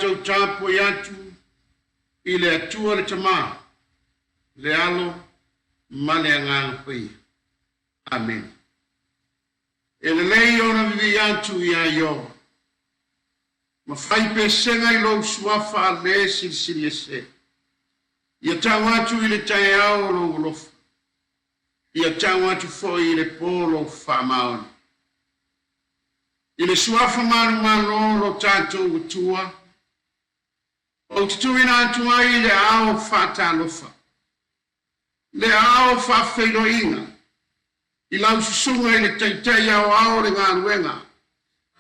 tātou tāpo i atu i le atua le tamā, le alo, ma le anganga pai. Amen. E le lei ona vivi atu i a io. Ma fai pe senga i lou suafa a le siri se. Ia tau atu i le Taeao lou lofa. Ia tau atu fo i le polo whamaona. I le suafa manu lo tātou utua. O tutuina atu ai le ao whātalofa. Le ao whawheiroinga. I lau susunga i le taitai ao le ngā ruenga.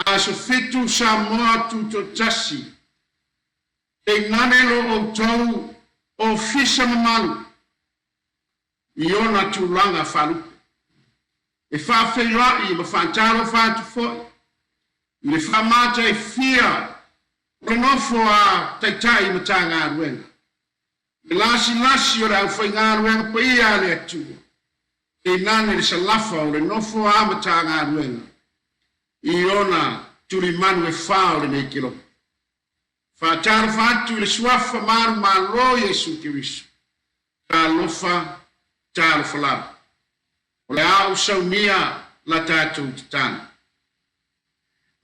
A so fitu Samoa tuto tasi. E nanelo o tau o fisa mamalu. I ona tūlanga whalupe. E whawheirai i ma whātalo whātu foi. I le whamata e fia. Renofo a taitai ma tā ngā ruenga. E lasi o rau whai ngā ruenga pa ia le atua. E nane le salafa o le nofo a ma tā ngā ruenga. I ona turi manu e whao le nei kilo. Whātaro whātu le suafa maru malo Jesu Kirisu. Tā lofa, tā lofa lau. O le au saunia la tātou titana.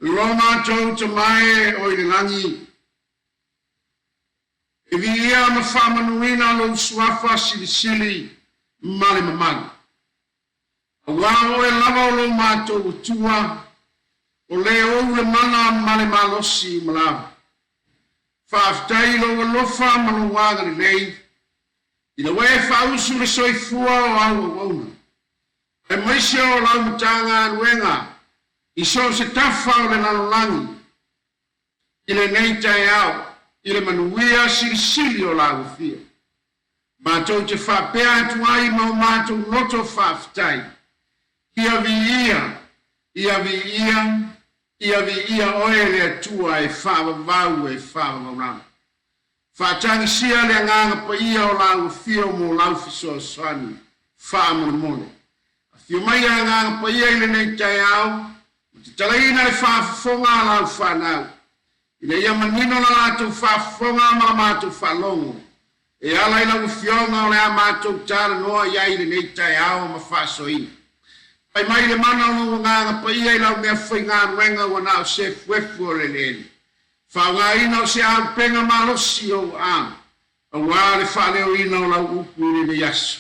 Loma tau te mai o i le langi. E vi ia ma whamanuina lo suafa sili male mamani. A wao e lava o lo mātou utua. O le o le mana male malosi malawa. Whaafitai lo lofa manuwaga le lei. I le wea whausu le soifua o au au. E maise o lau mutanga ruenga. I so se tafa o le nalolangi. I le nei Taeao. I le manuia sili o lau fia. Mātou te whapea atu ai mau mātou noto whaafitai. Ia vi ia oe le atua e whaavavau e whaavavau. Whaatangi sia le nganga pa ia o lau fia o mo lau fiso swani. Whaamone. A fio mai a nganga pa ia i le nei Taeao. Te talaina le whaafonga lau whanau. I le ia manino la lātou whaafonga ma mātou whalongo. E ala i lau fionga o le a mātou tāra noa iai le nei Taeao ma whaasoina. Pai mai le mana o nganga pa ia i lau mea whai ngā ruenga wa nao se fuefu o le nene. Whao ngā ina o se au penga malosi o am. A wā le whaleo ina o lau upu i le yasu.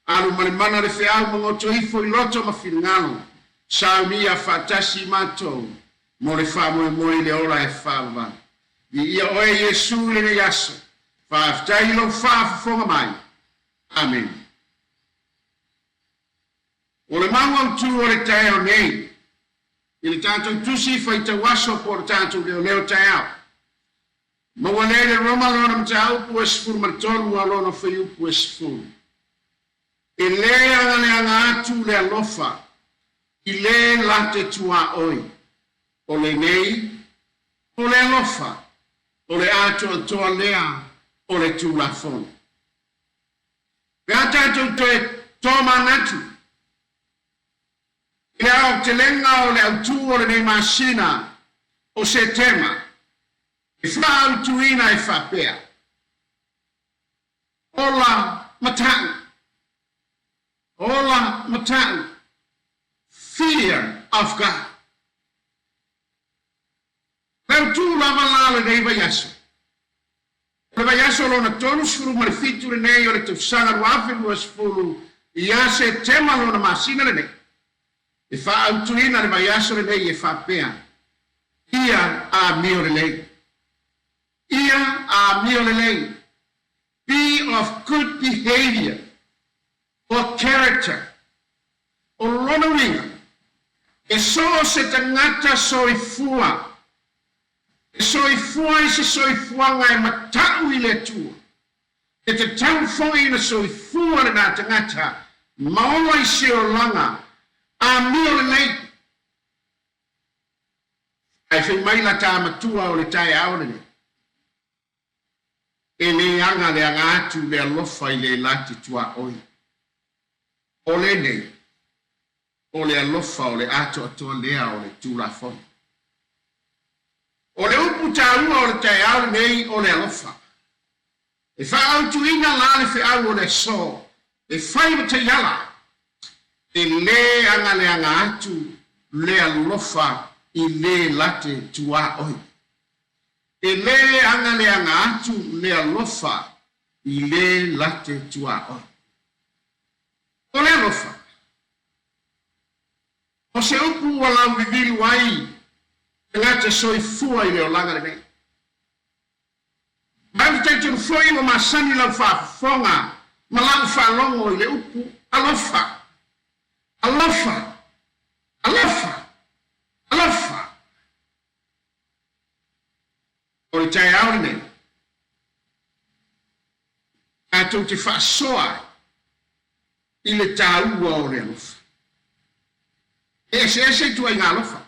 Alu male mana le whiau mangoto hifo i loto ma whingano. Sao mia whatasi mātou. Mo le whamoe le ola e whaavana. I ia oe Jesu le yasu. Whaaftai lo whaafafonga mai. Amen. O le maua tu o le Taeao nei. I le tātou tusi whai te waso po le tātou Leoleo Taeao. Maua le Roma lona mta upu e sifuru martolu a lona whai upu e sifuru. E le anga atu le alofa. I le late tua oi. O le nei. O le alofa. O le atu o toa lea. O le tu la fon. Pea tātou te toma natu. E au te lenga o le autu o le nei masina o se tema. E wha autuina e whapea. Ola matau. Ola matau. Fear of God. Le autu lava la le nei vaiaso. Le vaiaso lo na tonu sfuru marifitu le nei o le tufsanga ruafi lua sfuru. Ia se tema lo na masina le nei. E wha autuina le vaiaso le nei e whapea. Ia a mio le lei. Ia a mio le lei. Be of good behavior. Or character. O lonoringa. E so se tangata soifua. E soifua i se soifuanga e matau i le tua. E te tau foi na soifua le nā tangata. Maoa i se o langa. A mio le nei. Ai whi mai la tā matua o le Taeao le nei. E le anga le anga atu le alofa i le lati tua oi. O le nei. O le alofa o le ato atoa lea o le tūla fon. O le upu tāua o le Taeao nei o le alofa. E whaautuina la le whiau o le so. E whai ma teiala. E le anga le anga atu le alofa I le late tua oi. E le anga le anga atu le alofa I le late tua oi. O le alofa. O se upu wala vivilu ai. E ngate soifua I le o langa le nei. Mai te tunu foi o masani la fonga. Malang whalongo I le upu. Alofa. Alofa. Alofa. Alofa. O le Taeao nei. A tau te whaasoa I le tāua o le alofa. E se tua I ngā alofa.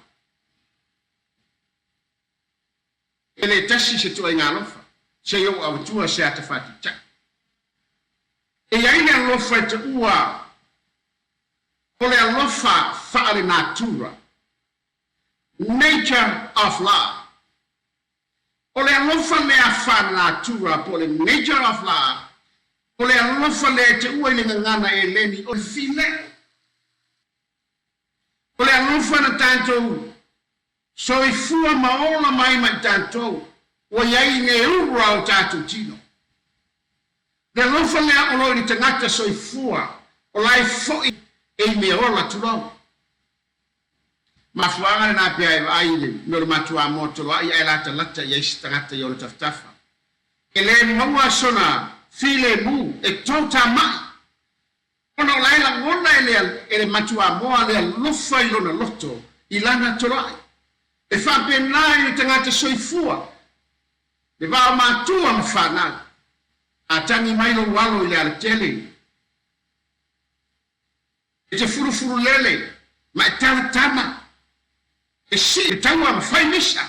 E le tasi se tua I ngā alofa. Se yo au tua se ata whati tak. E ai le alofa te ua. O le alofa whaare natura. Nature of love. O le alofa lea whaare natura po le nature of love. O le alofa lea te ua I le ngana e leni o le file. O le alofa na tantou. So I fua maola mai ma tantou. O iai ne ura o tātou tino. Le alofa lea o loi ni tangata so I fua. O lai foi e me ola turau. Mafuanga na pia e aile. Noro matua moto la I lata lata I eisi tangata I ola taftafa. E le maua sona file mu e tauta mai. Ono laila ngona e le matua moa le lofa I lona loto I lana torai. E whapenai I tangata soifua. Le vao matua mawhanau. A tangi mailo walo I le alatele. E te furufuru lele. Ma e tama. E si e taua mawhai misa.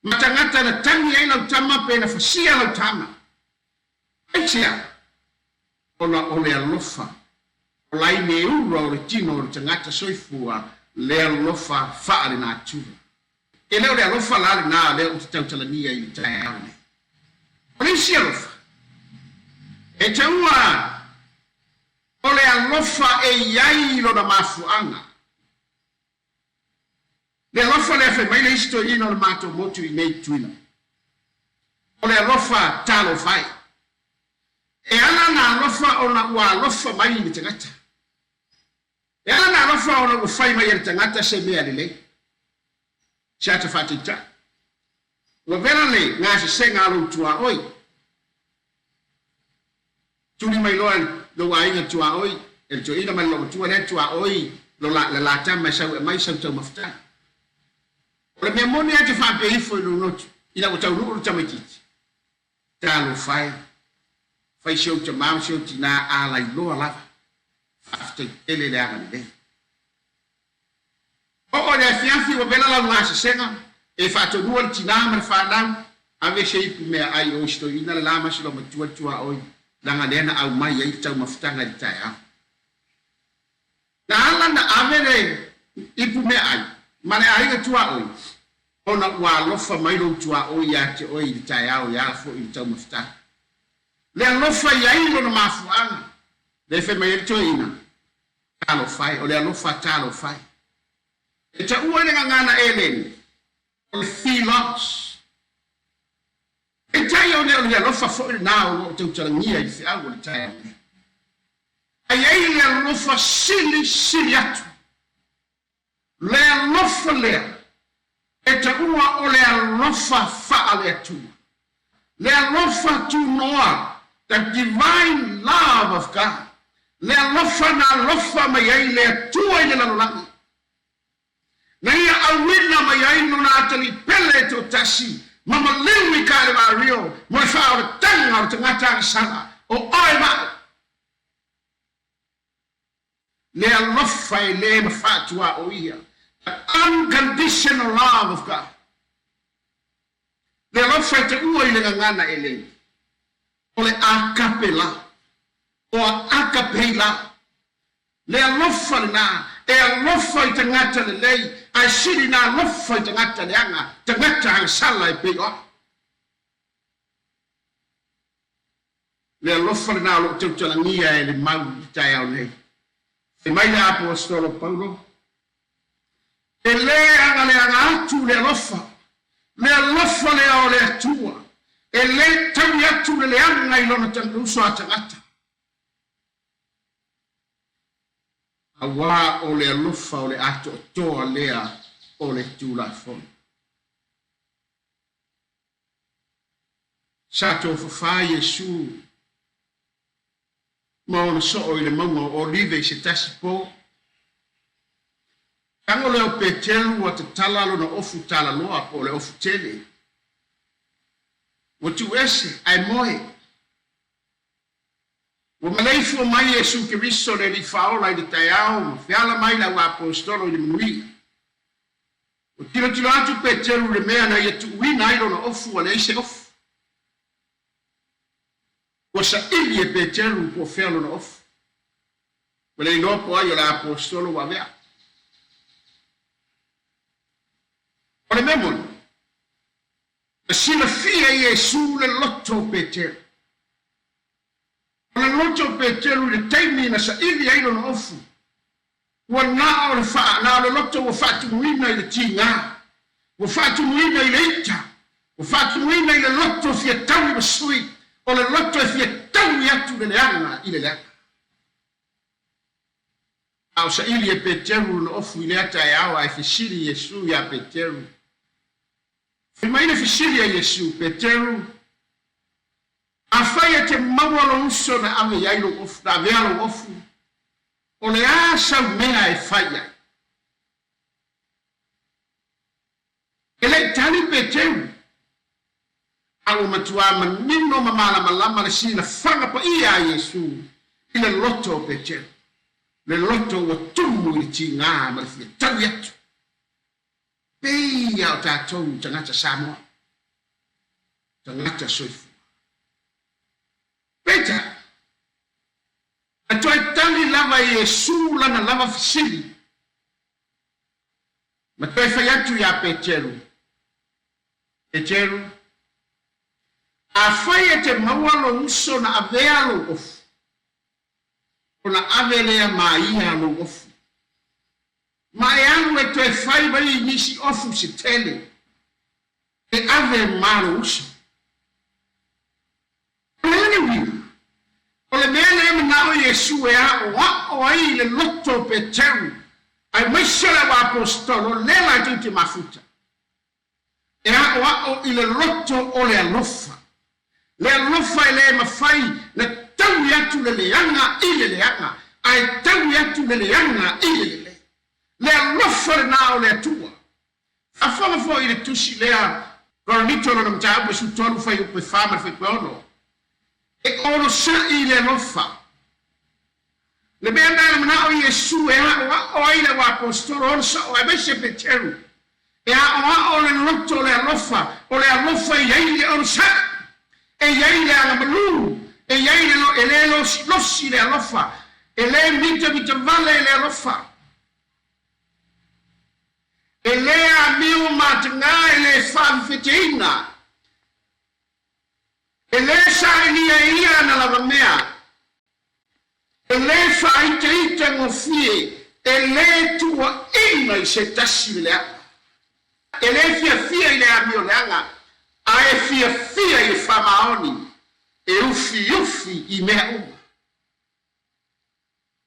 Ma tangata na tangi ai lau tama pe na fasia lau tama. Aitia. O le alofa. O lai me ura o le tino o le tangata soifua. Le alofa whaare nā tura. E leo le alofa lale nā leo o te tautalania I le Taeao nei. O le isi alofa. E te ua o le alofa e iai lo na mafuanga. Le alofa le afe mai le isto ino le mato motu I nei tuina. O le alofa talo fai. E ana na alofa o na ua alofa mai ni tangata. E ana na alofa o na ufai mai ni tangata se mea lele. Se ata whatita. Wa vera le ngā se senga alo tua oi. Tuni mai loa lo wa inga tua oi. E to ina mai lo tua le tua oi. Lo la tama sau e mai sau tau mafta. O le mea moni ate whape ifo I lo notu. Ina o tau ruru tamatiti. Talo fai. Fai siau te mau siau tina ala I loa lava. Whafte ele le aga ni O le fianfi o vela la ngā se senga. E whatonua le tina ma le whanau. Ave se ipu mea ai o isto ina le lama silo matua tua oi. Langa lena au mai ai tau mafutanga I Taeao. Na ala na ave le ipu mea ai. Ma le ainga tua oi. Ona ua lofa mailo tua oi ya te oi I Taeao ya fo I tau mafutanga. Le alofa I ailo na mafuanga. Le fe mai to ina. Talo fai. O le alofa talo fai. E ta ua le ngana elen. O le philos. E tai o le alofa fo I nao o te utarangia I whiau o le Taeao. Ai ai le alofa sili atu. Le alofa lea. E ta ua o le alofa faa le atu. Le alofa tu noa. The divine love of God. Le alofa na alofa mai ai le atua I le lanolangi. Na ia awina mai ai no na atali pele to tasi. Mama liwi kare wa rio. Mo e wha o tanga o te ngata sana. O oe ma. Le alofa I le mawhatua o ia. The unconditional love of God. Le alofa I te ua I le ngana e le. O le acapella. O acapella. Le alofa na. E alofa I te ngata le lei. ai siri na lofa tangata leanga tangata ang sala e peo le lofa na lo tutulangia e le mau Taeao nei e mai le apostolo Paulo e le anga atu le lofa le o le atua e le tawi atu le anga ilona tanguso atangata awa o le lofa o le ato toa lea o le tula fon sato fa Yesu mo no so o le mongo o live se tasipo tango le o petelu o te talalo no ofu talalo a po le ofu tele o tu ese ai moe o maleifu mai Yesu ke viso le li faola di Taeao fiala mai la apostolo di munui o tiro atu petelu le mea na yetu wina ilo no ofu o le ise ofu o sa ili e petelu po fialo no ofu o le inopo ayo la apostolo wa vea o le memon sila fia Yesu le lotto petelu le lotto petelu le taimi na sa ili ailo no ofu wa na o le fa na le lotto wa fatu muina ile tinga wa fatu muina ile ita wa fatu muina ile lotto fia tawi masui o le lotto fia tawi atu le anga ile le au sa ili e petelu no ofu ile Taeao ai fisiri Yesu ya petelu fimaina fisiri ya Yesu petelu afaya te mawalo uso na ave yailo ofu na vealo ofu o le asa mea e faya ele tani petelu au matua manino mamala malama le sina fanga pa ia Yesu ile loto petelu le loto o tumu i tinga ma le fia tau yatu pei au tatou tangata Samoa tangata soifu Peter, atoe tali lava Yesu lana lava fisili. Matoe fayatu ya Petelu. Petelu, afaye te mawalo uso na avealo ofu. Ona avelea maia lo ofu. Maiangu etoe faiba i nisi ofu sitele. E ave malo uso. Ole mele mnao Yesu ya wa ile lotto petelu ai mesela wa apostolo lela titi mafuta ya wa ile lotto ole alofa le lofa ile mafai na tawi atu le yanga ile le yanga ai tawi atu le yanga ile le lofa na ole tua afama fo ile tushi le Ronito no mtabu su tolu fa yupe fama fa kono e ono sa ile lofa le benda na o Yesu e o ile wa apostolo on sa o be se petelu e o le lotto le lofa o le lofa ile on sa e ile ala blu e ile lo elelo lo si le lofa e le mita vale le lofa e le amiu matnga e le fanfitina ele sainia ia na lavamea ele faite ite ngofie ele tua ina se tasile ele fia ile amio langa ai fia i famaoni e ufi i meu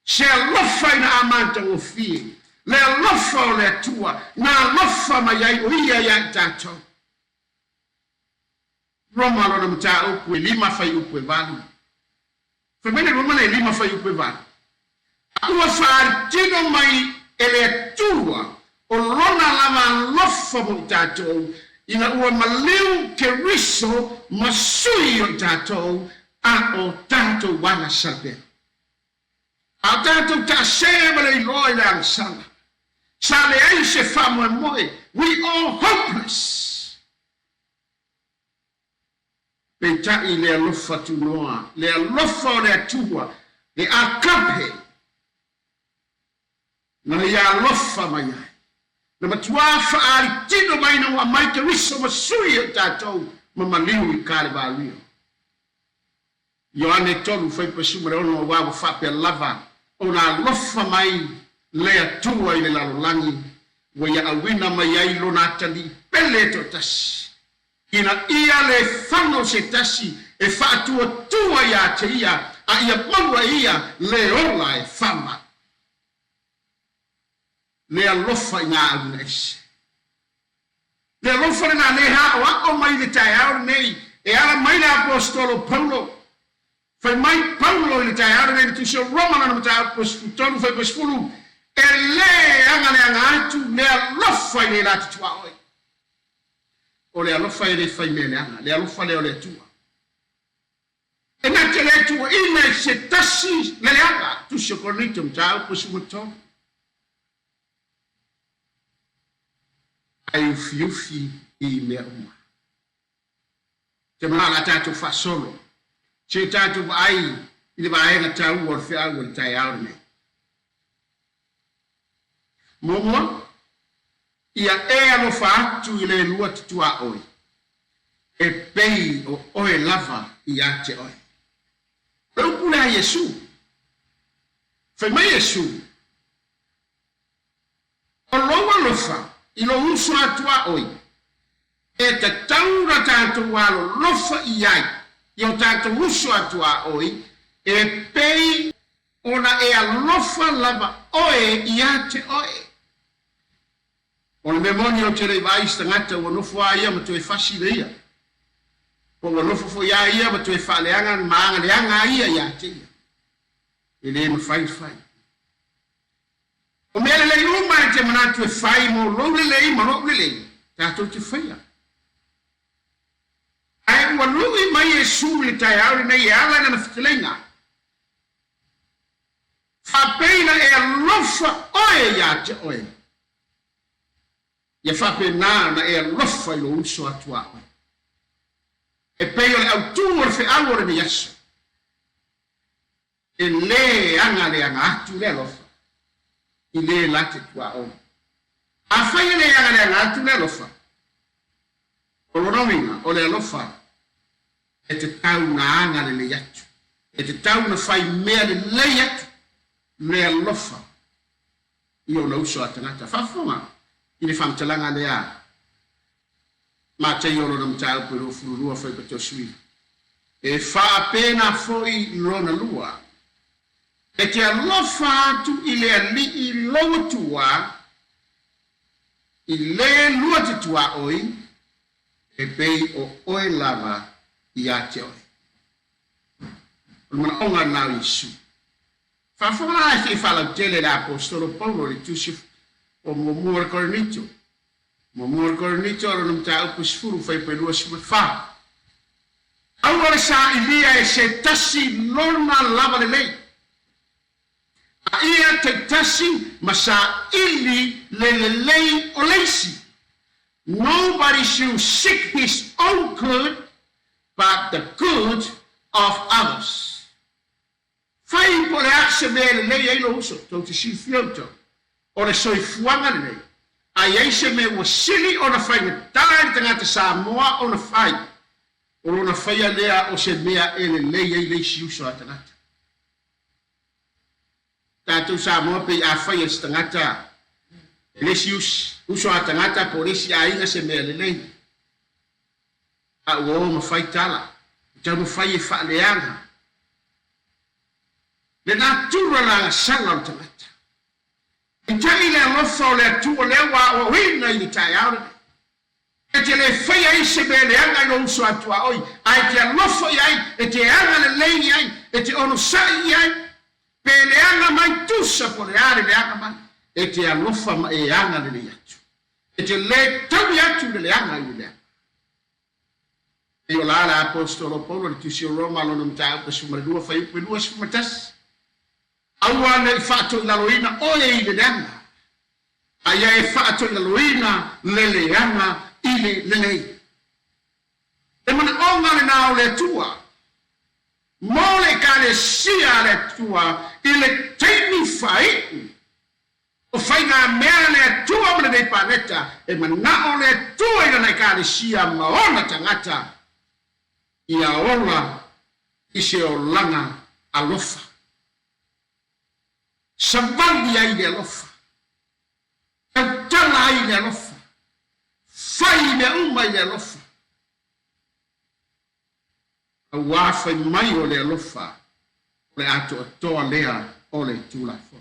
se lofa ina amanta ngofie le lofa le tua na lofa mayai oia ya tato Roma lo mta opu lima fai opu valu. Femene Roma le lima fai opu valu. Ua fartino mai ele tua o lona lama lofa mo tato ina ua maleu ke riso masui o tato a o tato wana sabe. A tato ta seba le loi le ansala. Sale aise famo e moe. We all hopeless. Peta ile alofa tunoa, le alofa o le atua, le akape, na le alofa mayai. na matua faali tino mai na wa mai te riso masui o tātou mamaliu I kāre vārio. Ioane tolu fai pasumare ono wawa whape lava o nā lofa mai lea tua I le lalolangi wa ia awina mai ai lona atali pele to tasi. Ina ia le whano se tasi e whaatua tua ia te ia a ia maua ia le ola e whama. Lea lofa I ngā auna ese. Lea lofa I ngā leha o ako mai le Taeao nei e ala mai le apostolo Paulo. Fai mai Paulo I le Taeao nei le tusio Romana na mata apostolo fai pasfulu e le anga le anga atu lea lofa I le lati tua oi. O le alofa I le fai me le anga, le alofa le o le tua. E na te le tua ina se tasi le anga tusio kornito mta apostolo. Ai ufi I mea uma. Te mahala tātou whasolo. Te tātou ai I le vaenga tau o le whiau o le Taeao nei. Momoa, ia e alofa atu I le lua tutua oi. E pei o oe lava I ate oi. Rau pule a Yesu. Fai mai Yesu. O loa lofa. I lo uso atua oi. E te taura tātou walo lofa I ai. I o tātou uso atua oi. E pei ona e alofa lava oe I ate oe. O le memoni o te rei vai stangata o nofo a ia ma tu e fasi le ia. O nofo fo ia ma tu e fa leanga maanga leanga ia ia te ia. E le ma fai. O mele le uma te manatu e fai mo lo le ma lo le tato te faia. Ai wa lui mai e su le Taeao nei ala na fitelenga. Fa pena e lofa oe ya te oe. Ia fa pena na e lofa I lo uso atua oe. E peo le autu o fe awore ni yaso. E le anga atu le lofa. I le late tua o. A fai le anga le atu le lofa. O lo nomina o le lofa. E te tau na anga le yatu. E te tau na fai mea le yatu. Le lofa. I o na uso atangata. Fafonga. I le famtalanga le a. Ma te iolo na mtau pe lo fururua fai pa te sui. E fa pena foi lona lua. E te alofa atu I le ali I loa tua, I le lua te tua oi, e pei o oe lava I ate oi. O mana onga nau Isu. Whawhana e whala tele le apostolo Paulo le tusi o Momor Korinito. Momor Korinito aro num ta upu sifuru fai pe lua sima wha. Awara sa Ilia e se tasi lorna lava le lei. A ia te tasi masa ili lei o leisi. Nobody should seek his own good, but the good of others. Fai po le akse me lei ai lo uso, tau te si fioto, o le soi fuanga le lei. Ai eise me wasili o na fai me tala tangata Samoa o na fai. O na fai a lea o se mea ele lei ai leisi uso a tangata. Tātou Samoa pe a fai as tangata. Lesi uso a tangata po lesi a inga se mea lelei. A uo ma fai tala. Tau ma fai e wha leanga. Le nā tura la sanga o tangata. I tai le alofa o le atua le wa o hina I Taeao. E te le fai ai se mea leanga I lo uso atua oi. Ai te alofa I ai, e te anga le leini ai, e te ono sai ai. Pe le anga mai tusa po le are le anga mai. E te alofa ma e anga le atu. E te le taui atu le anga I le anga. E o la apostolo Paulo le tusi o Roma lo num tau pe sumaridua fai upe lua sumatas. Aua ne I Faatuai laloina o e le anga. Aia e Faatuai laloina le anga I le lei. E mana onga le nao le tua. Mole ka le sia le tua I le teini fai. o fai ngā mea le atua o le nei paneta, e manao le atua ina nei kāresia maona tangata, ia ola i se o langa alofa. Savali ai le alofa. Tala ai le alofa. Fai le uma i le alofa. Au wafai mai o le alofa, o le ato atoa lea o le tūlafo.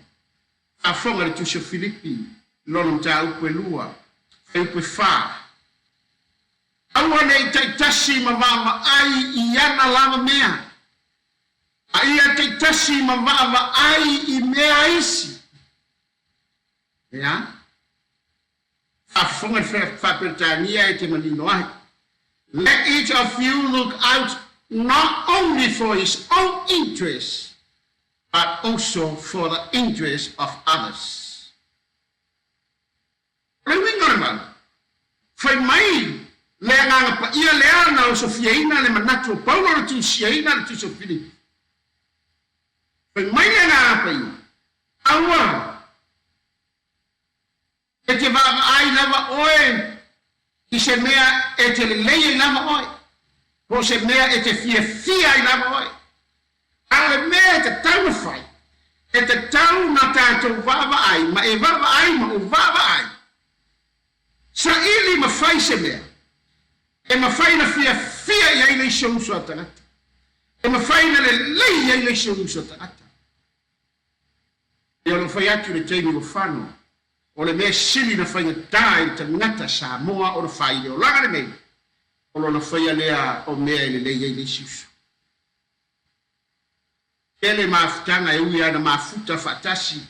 A fonga le tusio Filipi, lono mta upe lua, fai upe wha. Aua nei taitasi ma vama ai i ana lama mea. A ia taitasi ma vama ai i mea isi. Ea? A fonga whapetania e te manino ai. Let each of you look out not only for his own interests, but also for the interest of others. Rewingaman, fai mai le nganga pa ia le ana o Sofiaina le manatu Paulo le tu Siaina le tu Sofili. Fai mai le nganga pa ia. Awa. E te vava ai lava oe, i se mea e te leia lava oe, o se mea e te fia i lava oe. Ale mea te tau fai, e te tau na tātou vava ai, ma e vava ai, ma o vava ai. Sa ili ma fai se mea, e ma fai na fia i ai le shonsu a tangata, e ma fai na le lei i ai le shonsu a tangata. E alo fai atu le teimi o whano, o le mea sili na fai ngata i tangata Samoa o le fai le o laga le mei, o lo na fai alea o mea i le lei i ai le shonsu. Ele mafutanga e ui ana mafuta fatasi,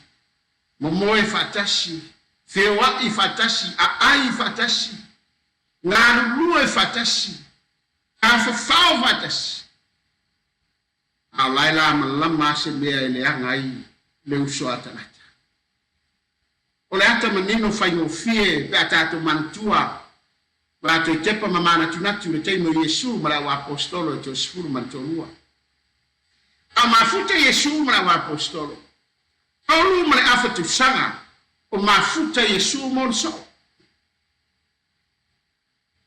momoe fatasi, fewa i fatasi, a ai fatasi, ngarulue fatasi, a fafao fatasi. A laila malama se mea ele angai le uso atanata. O le ata manino fai ngofie pe atato mantua, ma ato i tepa mamana tunatu le teimo Yesu mara wa apostolo e te osfuru mantonua. A mafuta Yesu mara wa apostolo. Tolu mara afatu sanga o mafuta Yesu monso.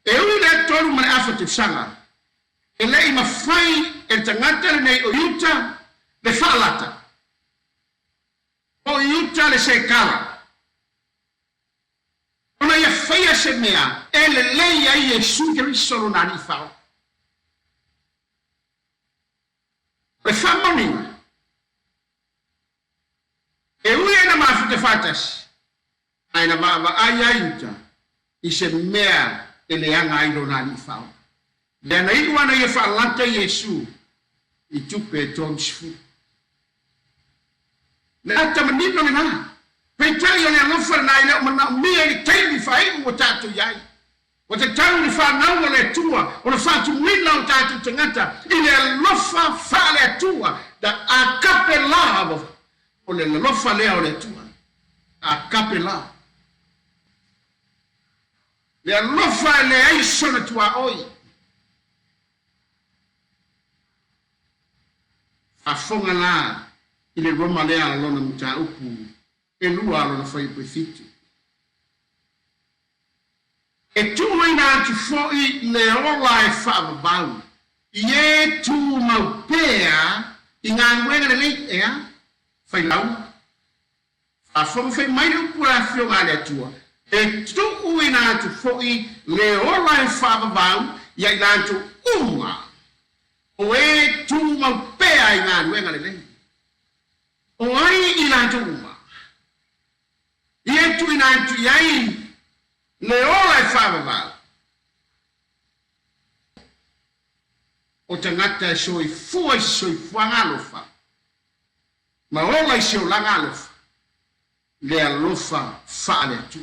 E ule tolu mara afatu sanga. E lei mafai e tangata nei o yuta le falata. O yuta le sekala. Ona ia fai se mea e le lei ai Yesu ke risolo nani fao. Le famoninga. E ui na mafuta fatas. Aina vava ai aita. I se mea e le anga ai do nani fao. Le ana iku ana ia whaalanta Yesu. I tupe e tonsfu. Le ata manino ni na. Peitali ane alofa na ina umana umia ni teimi whaimu o tatu yai. O te tau ni whanau le tua, o le whatu mina o tātou tangata, i le alofa wha le tua, da a kape la, o le alofa lea o le tua, a kape la. Le alofa le aiso na tua oi. A fonga la, i le roma lea lona muta upu, e lua lona whai prefitu. E tu ina tu foi le ola e whaabau. I tu maupea i ngā nuenga le lei ea, whai lau. A whonga whai mai upura whio ngā le atua. E tu ina tu foi le ola e whaabau i ai lanto uma. O e tu maupea i ngā nuenga le lei. O ai i lanto uma. I tu ina tu iai le ola e whaavavau. O tangata e soi fua i soi fuangalofa. Ma ola i se o langalofa. Le alofa whaale atu.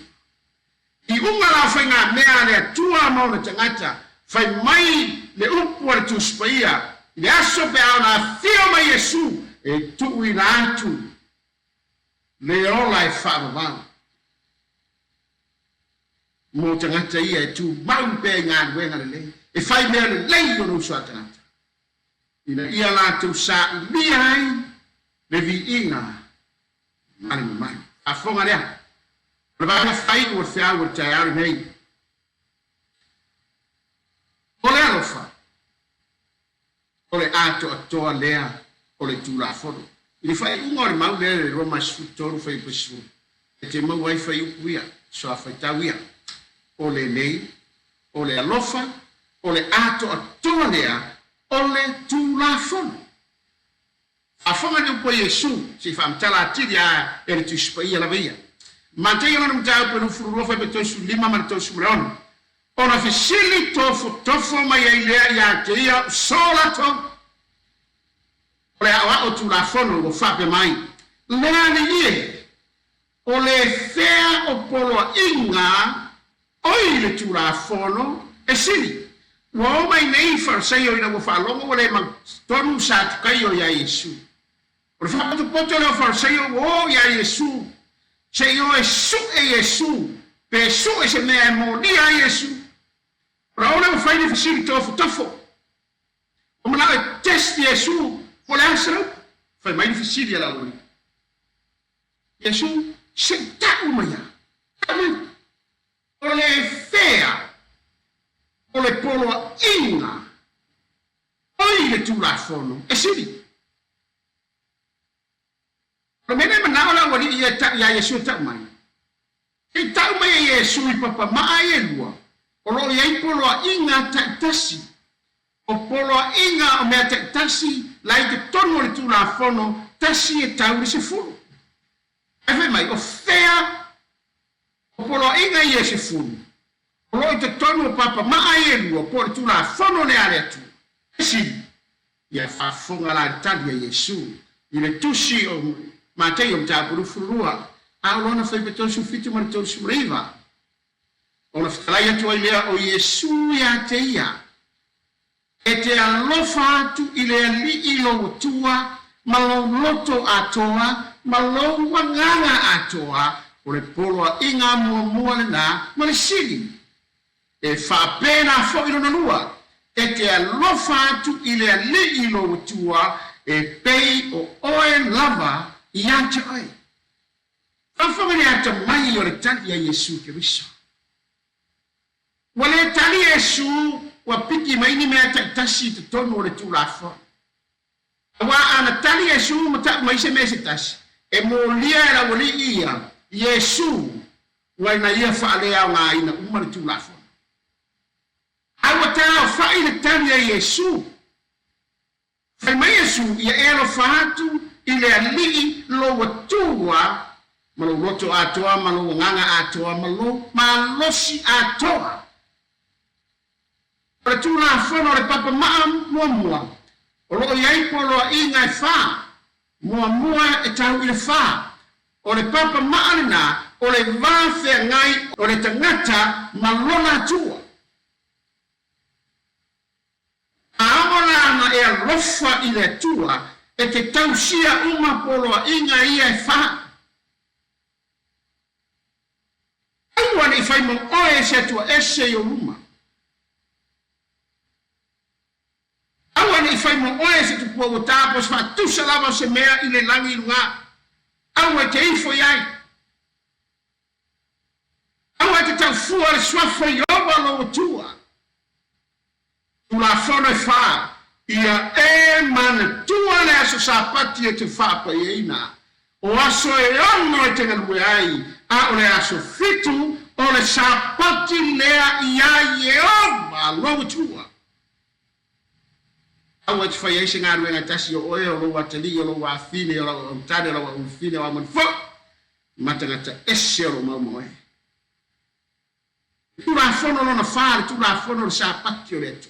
I unga la whai ngā mea le atua mauna tangata. Whai mai le upua le tuspaia. Le aso pe au na fio mai Yesu. E tu i na atu. Le ola e whaavavau. Mo tangata ia e tu mau pe ngā wenga le lei. E whai mea le lei o nusu a tangata. Ina ia la tu sa i miai le vi inga. Mani mai. A whonga lea. Raba fai o fea o Taeao nei. Ole alofa. Ole ato atoa lea ole tula fono. Ili fai ungore mau le Roma sfutoru fai pesu. E te mau ai fai ukuia. So a fai tawia. Ole nei. Ole alofa. Ole ato atoa lea ole tula fono. A fonga de po Yesu si fam tala tidia e tu spaia la via. Ma te io non tau per un furlo fa beto su lima ma to su ron. Ona fisili tofo ma ia ya te ia sola to. Ole awa o tu la fono go fa pe mai. Le ie. Ole fea o polo inga oi le tu la fono e sili. Wo mai nei fa sei io ina go fa longo ole ma tonu sa kai io ya Yesu. Por favor, poto le farseio o ya Yesu. Se yo Yesu e Yesu. Pe Yesu e se me modia Yesu. Pra ole fai di fisili tofo. Como la test Yesu, por answer, fai mai difficile la lui. Yesu se ta umaya. Amen. Ole fea. Ole polo inga. Oi le tu la fono. E sili. Mene mana ola wali ya Yesu ta mai. E ta mai Yesu I papa mai elua. Olo ya polo inga ta tasi. O polo inga o me ta tasi lai te tono le tu la fono tasi e tau se fulu. Ave mai o fea o polo inga Yesu fulu. Olo te tono papa mai elua por tu la fono le ale tu. Si ya fa fonga la ta ya Yesu. Ile tusi o Matei om tapu furua. Aulona fai beton su fitu marton su riva. Ona fai tu ilea o Yesu ya teia. E te alofa tu ile li ilo tua malo loto atoa malo wanganga atoa ole polo inga mua na malesili. E fa pena fo ilo nanua. E te alofa tu ile li ilo tua e pei o oe lava Iante ai. Afamani ata mai ore tanti ya Yesu ke biso. Wale tali Yesu wa piki maini me ata tasi te tono ore tu lafa. Wa ana tali Yesu mata mai se mesi tasi. E mo lia era wali ia Yesu wa na ia fa ale nga ina umar tu lafa. Awa ta fa ile tali ya Yesu. Fa mai Yesu ya ero faatu ile ali lo watua malo loto atoa malo nganga atoa malo malosi atoa para tu na fono le papa mua olo yai polo inga fa mua e tau ile fa o le papa maalina o le vafe ngai o le tangata malona tua aona na e rofa ile tua e te tausia uma polo inga ia e fa. Awana I fai mo oe se tua ese yo uma. Awana I fai mo oe se tu puo tapos fa tu salava se mea ile langi lunga. Awa te ifo yai. Awa te tau fua le swafa yoba lo tua. Ula fone fa. Ia e man tua le aso sapati e te whapa ina. O aso e ono e tenga lue ai. A o le aso fitu o le sapati lea ia Yehova lo tua. Awa te whai eise ngā ruenga tasi o oe o lo watali o lo wafine o lo mtane o lo wafine o amanfo. Matangata ese o lo maumoe. Tu la fono lo na fare, tu la fono le sapati o le tu.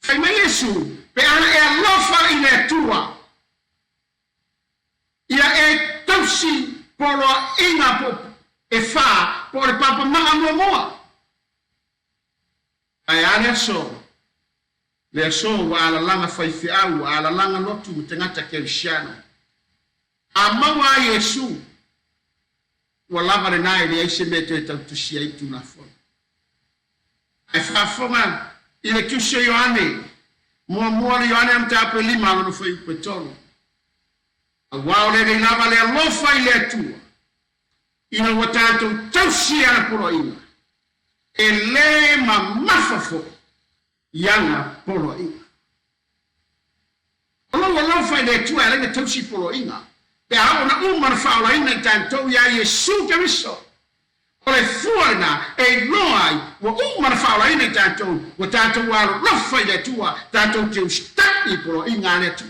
Fai mai Yesu, pe ana e alofa ile tua. Ia e tausi polo inga po e fa, po le papa maa moa. Ai ale so, le so wa ala langa fai fiau, ala langa lotu mtengata kelsiano. Amawa Yesu, wa lava le nai le eise meto e tautusi ai tu na fona. Ai fa fonga, ile tushe Yohane mua le Yohane amtape lima lo foi petolo. Awao le lava le lofa ile tua. ina watato tausi ana polo inga. Ele mamafafo yanga polo inga. Ono wala faida tu ala ne tausi polo inga. Pe hao na umar faula inga tanto ya Yesu Kristo. Ole fuana e loai wa umar faula inga tanto watato wala la faida tu tanto te ustaki polo inga ne tu.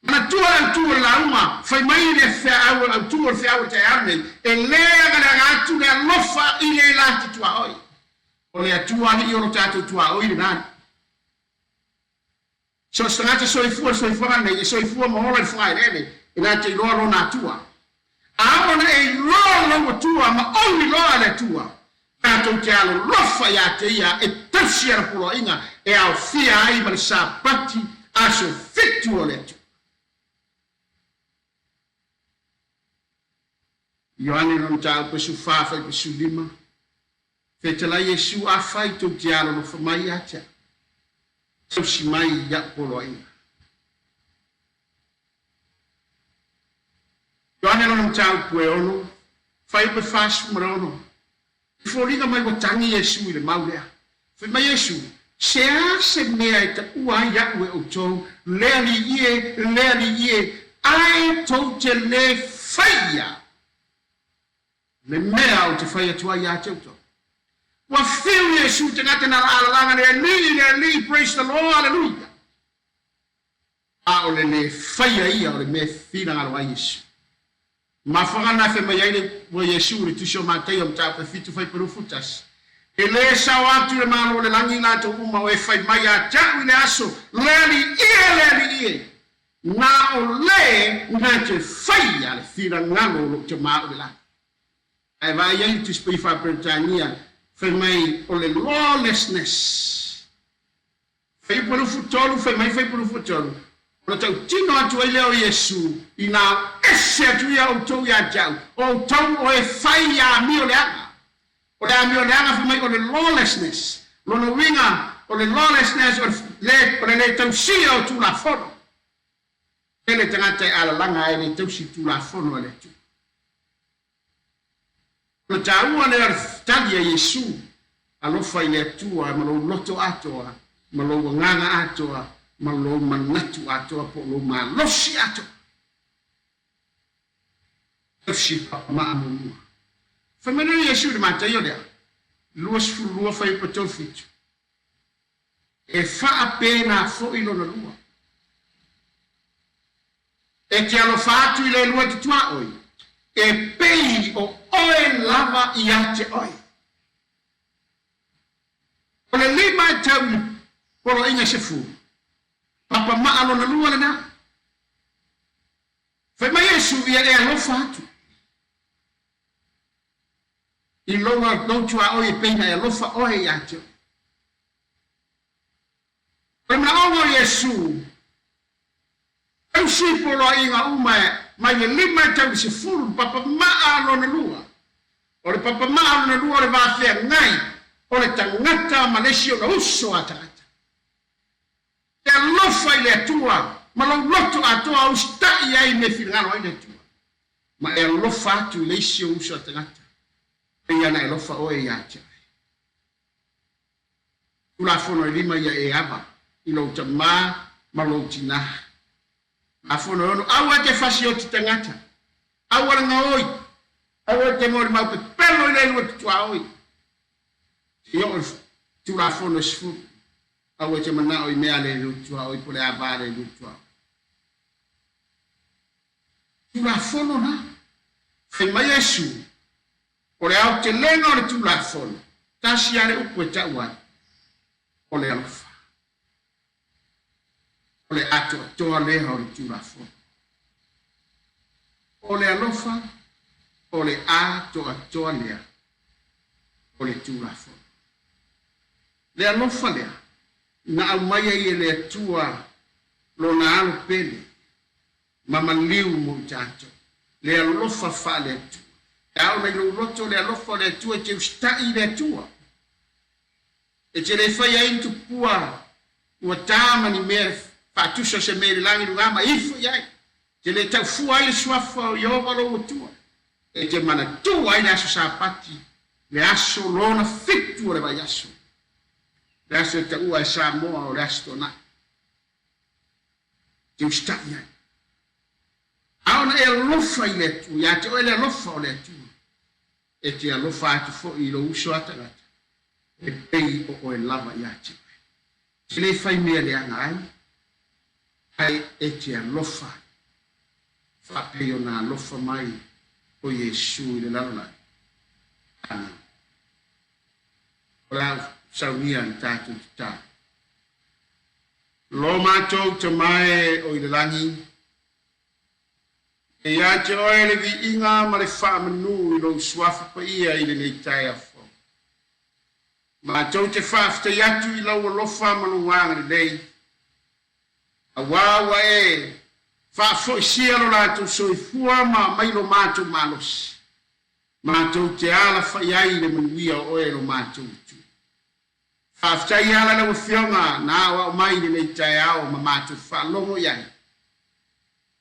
Mana tua la uma fai mai le fa au tua fa te arne e le ga tu le lofa ile la tua oi. Ole tua ni io tato tua oi na. So strata so i fu ne so i fu mo ole fai ne ina te lo na tua. A ona e lo tua ma only lo le tua. Tato te alo lofa ya te ia e tafsira pulo inga e au fia ai ma sa pati aso fitu ole tu. Yohane non tau pe su fafa pe su lima. Fetela Yesu a fai to dialo no famai acha. So si mai ya polo ina. Yohane non tau pe ono fai pe fas mrono. Foriga mai botangi Yesu le maulea. Fe mai Yesu se mea ta ua ya we oto leli ie ai to te le faia. Le mea o te whaia tua ia te uto. Wa whiu Yesu te ngate na langa le li, praise the Lord, hallelujah. A o le whaia ia o le me whina ngaro a Yesu. Ma whangana whe mai aile wa Yesu le tusio mātei o mta pe fitu whai peru futas. E le sao atu le malo le langi ngā te uma o e whai mai a tau i le aso. Leli ie. Na o le ngā te whaia le whina ngaro lo te mao le langi. Ai vai ai tu spui fa Britania fe mai o le lawlessness fe por futuro fe mai o tau tino atu ai leo Yesu ina esse atu ia o tau ia jau o tau o e fai ia mi o le anga o le mi o le anga fe mai o le lawlessness lo no winga o le lawlessness o le tau si o tu la fono ele tangata ala langa ai le tau si tu la fono le tu. Lo taua le tali a Yesu alofa i le atua ma lo loto atoa ma lo nganga atoa ma lo manatu atoa po lo ma losi atoa losi pa ma amu fa mena Yesu de mata yo le luas fu lua fa i poto fitu e fa apena fo i lo na lua e ti alo fatu i le lua ti tua oi e pei o oe lava i ate oe. O le lima tau polo inga se fu. Papa maalo na lua le na. Fai mai Yesu ia e alofa atu. I longa doutua oe peina e alofa oe i ate oe. Fai mai ongo Yesu. Eu si polo inga umae. Ma ye lima tau se furu papa maalo na lua. O le papa maalo na lua le vāwhea ngai. O le tangata malesio na uso atangata. Te alofa i le atua. Ma lo loto atoa ustai ai me whingano ai le atua. Ma e alofa atu le isio uso atangata. E iana e lofa oe i atia. Ula fono e lima ia e ava. I lo tamā ma lo tinaha. Afono ono awa te fasi o te tangata. Awa nga oi. Awa te mori mau pe pelo i leilu te tua oi. Si o tu la fono sifu. Awa te mana oi mea leilu tua oi pole ava leilu tua. Tu la fono na. Fe mai Yesu. Pole au te lenga o le tu la fono. Tasi are upo e tauai. Pole alofa. Ole ato toa leha o le tūrafo. Ole alofa, ole ato toa lea o le tūrafo. Le alofa lea, na au maia i le atua lo na alo pele, mama liu mo tato. Le alofa fa le atua. E au na ilo roto le alofa le atua te ustai le atua. E te le fai a intu pua ua tāma ni mea Faatuai se mele langi lugama ifu yai. Te le tau fua i suafa o Yehova lo tua. e te mana tu ai na sapati le aso lona fitu le vai aso le aso te ua Samoa o le aso na te ustanya aona e lofa ile tu ya te ele lofa o le tu e te lofa atu fo i lo uso atagata e pei o e lava ya te se le fai mea le anga ai e te lofa fa pei o na lofa mai o Yesu i le lalolai. Amen. Ola saunia i tātou te tā. Lo mātou te mai o i le langi. E ia te oe le vi inga ma le whaamanu i lo suafa pa ia i le nei Taeao. Mātou te whaafta iatu i lau alofa manuanga le nei. A wawa e whaafo i sia lo lātou soifua ma mailo mātou malos. Mātou te ala whaiai le manuia o e lo mātou tu. Whaaftai ala le wafionga na awa o mai le nei Taeao ma mātou whaalongo iai.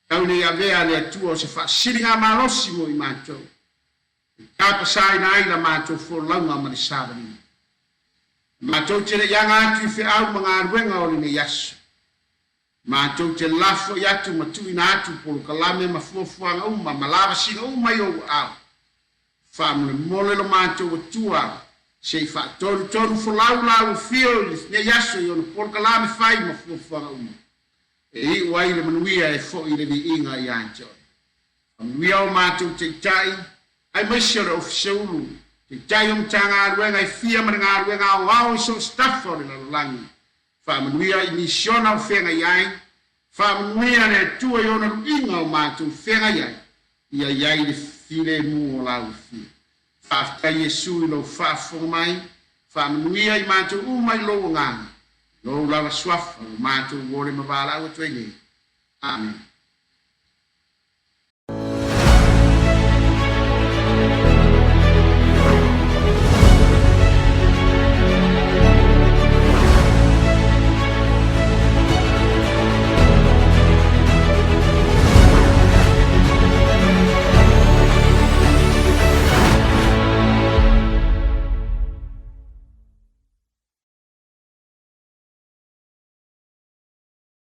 Tau le avea le atua o se whaasiringa malosi mo i mātou. Tāpasai na aila mātou wholaunga ma le sābani. Mātou te le yanga atu i whiau mga aruenga o le nei yasu. Mātou te lafo i atu matui na atu polo kalame ma fuafuanga uma ma lava singa uma i o au. Whamle mole lo mātou o tua se i whaatoru toru wholau lau fio ne yaso i ono polo kalame whai ma fuafuanga uma. E i wai le manuia e fo i le vi inga i anjoi. Manuia o mātou te tai ai maisere o fiseulu te tai o mtanga aruenga i fia maringa aruenga o au i so staffo le lalolangi. Whamanuia i nisiona o whenga iai, whamanuia le tua i ona ruinga o mātou whenga iai, ia iai le while mu o lau whia. Whaaftai Yesu i lo whaafonga mai, whamanuia i mātou umai lo nganga, lo lala swafa o mātou wole mawala o tuenei. Amen.